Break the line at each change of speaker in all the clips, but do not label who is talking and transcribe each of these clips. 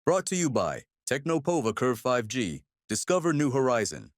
Brought to you by Technopova Curve 5G. Discover new horizon.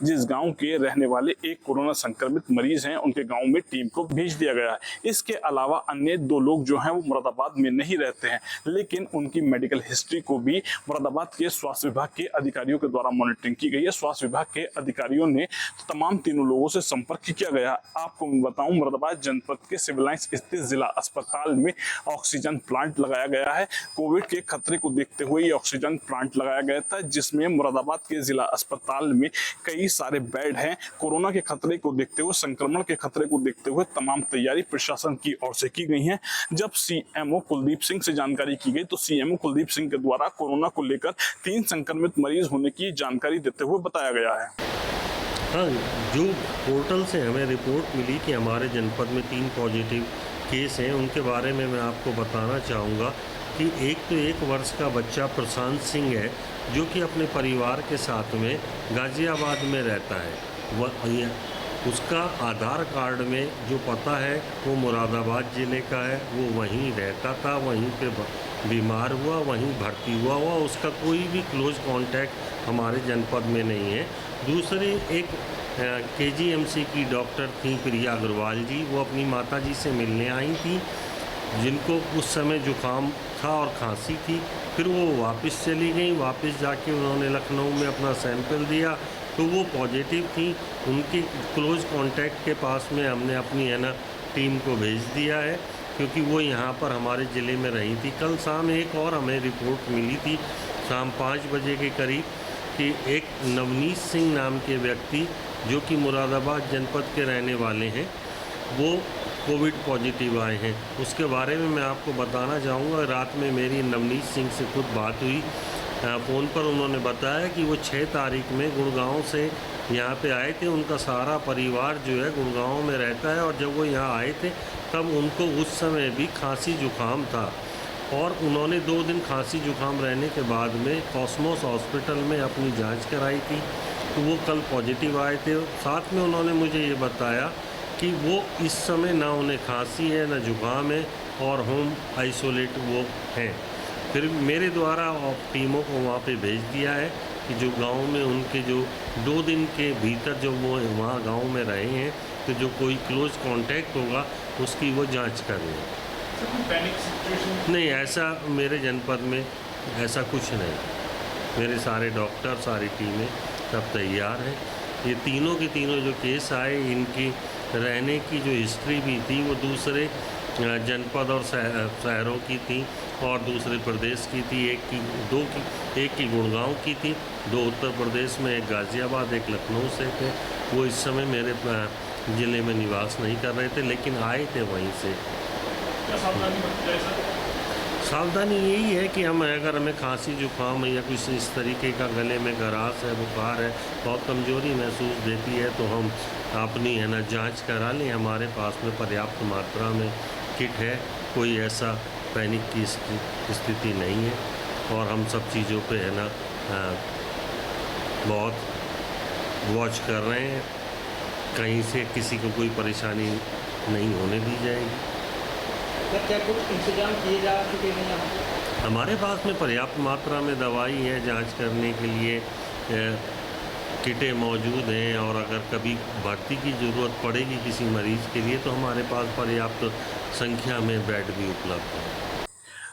जिस गांव के रहने वाले एक कोरोना संक्रमित मरीज हैं, उनके गांव में टीम को भेज दिया गया है। इसके अलावा अन्य 2 लोग जो हैं वो मुरादाबाद में नहीं रहते हैं, लेकिन उनकी मेडिकल हिस्ट्री को भी मुरादाबाद के स्वास्थ्य विभाग के अधिकारियों के द्वारा मॉनिटरिंग की गई है। स्वास्थ्य विभाग के अधिकारियों ने तमाम तीनों लोगों से संपर्क किया गया। आपको मैं बताऊं, मुरादाबाद जनपद के सिविल लाइंस स्थित जिला अस्पताल में ऑक्सीजन प्लांट लगाया गया है। कोविड के खतरे को देखते हुए ये ऑक्सीजन प्लांट लगाया गया था, जिसमें मुरादाबाद के जिला अस्पताल में कई सारे बेड हैं। कोरोना के खतरे को देखते हुए, संक्रमण के खतरे को देखते हुए तमाम तैयारी प्रशासन की ओर से की गई है। जब सीएमओ कुलदीप सिंह से जानकारी की गई तो सीएमओ कुलदीप सिंह के द्वारा कोरोना को लेकर 3 संक्रमित मरीज होने की जानकारी देते हुए बताया गया है।
हाँ, जो पोर्टल से हमें रिपोर्ट मिली कि हमारे जनपद में 3 पॉजिटिव केस हैं, उनके बारे में मैं आपको बताना चाहूँगा कि एक तो 1 वर्ष का बच्चा प्रशांत सिंह है, जो कि अपने परिवार के साथ में गाज़ियाबाद में रहता है। उसका आधार कार्ड में जो पता है वो मुरादाबाद ज़िले का है। वो वहीं रहता था, वहीं पे बीमार हुआ, वहीं भर्ती हुआ। उसका कोई भी क्लोज कांटेक्ट हमारे जनपद में नहीं है। दूसरी एक केजीएमसी की डॉक्टर थी प्रिया अग्रवाल जी, वो अपनी माताजी से मिलने आई थी, जिनको उस समय जुकाम था और खांसी थी। फिर वो वापस चली गई। वापस जाके उन्होंने लखनऊ में अपना सैंपल दिया तो वो पॉजिटिव थी। उनके क्लोज कांटेक्ट के पास में हमने अपनी टीम को भेज दिया है, क्योंकि वो यहाँ पर हमारे ज़िले में रही थी। कल शाम एक और हमें रिपोर्ट मिली थी शाम 5 बजे के करीब कि एक नवनीत सिंह नाम के व्यक्ति, जो कि मुरादाबाद जनपद के रहने वाले हैं, वो कोविड पॉजिटिव आए हैं। उसके बारे में मैं आपको बताना चाहूँगा। रात में मेरी नवनीत सिंह से खुद बात हुई फ़ोन पर। उन्होंने बताया कि वो 6 तारीख में गुड़गांव से यहाँ पे आए थे। उनका सारा परिवार जो है गुड़गांव में रहता है, और जब वो यहाँ आए थे तब उनको उस समय भी खांसी जुकाम था, और उन्होंने 2 दिन खांसी जुकाम रहने के बाद में कॉस्मोस हॉस्पिटल में अपनी जांच कराई थी, तो वो कल पॉजिटिव आए थे। साथ में उन्होंने मुझे ये बताया कि वो इस समय ना उन्हें खांसी है ना जुकाम है, और होम आइसोलेट वो हैं। फिर मेरे द्वारा टीमों को वहाँ पे भेज दिया है कि जो गांव में उनके जो 2 दिन के भीतर जो वो वहाँ गांव में रहे हैं, तो जो कोई क्लोज कांटेक्ट होगा उसकी वो जांच कर रहे हैं। नहीं, ऐसा मेरे जनपद में ऐसा कुछ नहीं। मेरे सारे डॉक्टर, सारी टीमें सब तैयार हैं। ये तीनों के तीनों जो केस आए, इनकी रहने की जो हिस्ट्री भी थी वो दूसरे जनपद और शहरों की थी, और दूसरे प्रदेश की थी। एक की गुड़गांव की थी, 2 उत्तर प्रदेश में, एक गाज़ियाबाद, एक लखनऊ से थे। वो इस समय मेरे ज़िले में निवास नहीं कर रहे थे, लेकिन आए थे वहीं से। सावधानी यही है कि अगर हमें खांसी जुकाम या कुछ इस तरीके का, गले में खराश है, बुखार है, बहुत कमज़ोरी महसूस देती है, तो हम अपनी जांच करा लें। हमारे पास में पर्याप्त मात्रा में किट है, कोई ऐसा पैनिक की स्थिति नहीं है, और हम सब चीज़ों पे बहुत वॉच कर रहे हैं। कहीं से किसी को कोई परेशानी नहीं होने दी जाएगी।
क्या कुछ इंतजाम किए जा चुके हैं यहाँ?
हमारे पास में पर्याप्त मात्रा में दवाई है जांच करने के लिए, किटें मौजूद हैं, और अगर कभी भर्ती की ज़रूरत पड़ेगी किसी मरीज़ के लिए तो हमारे पास पर्याप्त संख्या में बेड भी उपलब्ध है।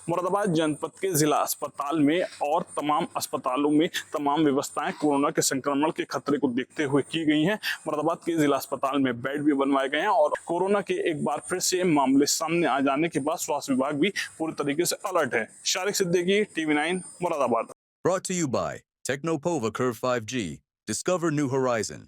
मुरादाबाद जनपद के जिला अस्पताल में और तमाम अस्पतालों में तमाम व्यवस्थाएं कोरोना के संक्रमण के खतरे को देखते हुए की गई हैं। मुरादाबाद के जिला अस्पताल में बेड भी बनवाए गए हैं, और कोरोना के एक बार फिर से मामले सामने आ जाने के बाद स्वास्थ्य विभाग भी पूरी तरीके से अलर्ट है। Shariq Siddiqui, TV9 Moradabad.
Brought to you by Technopova Curve 5G. Discover new horizon.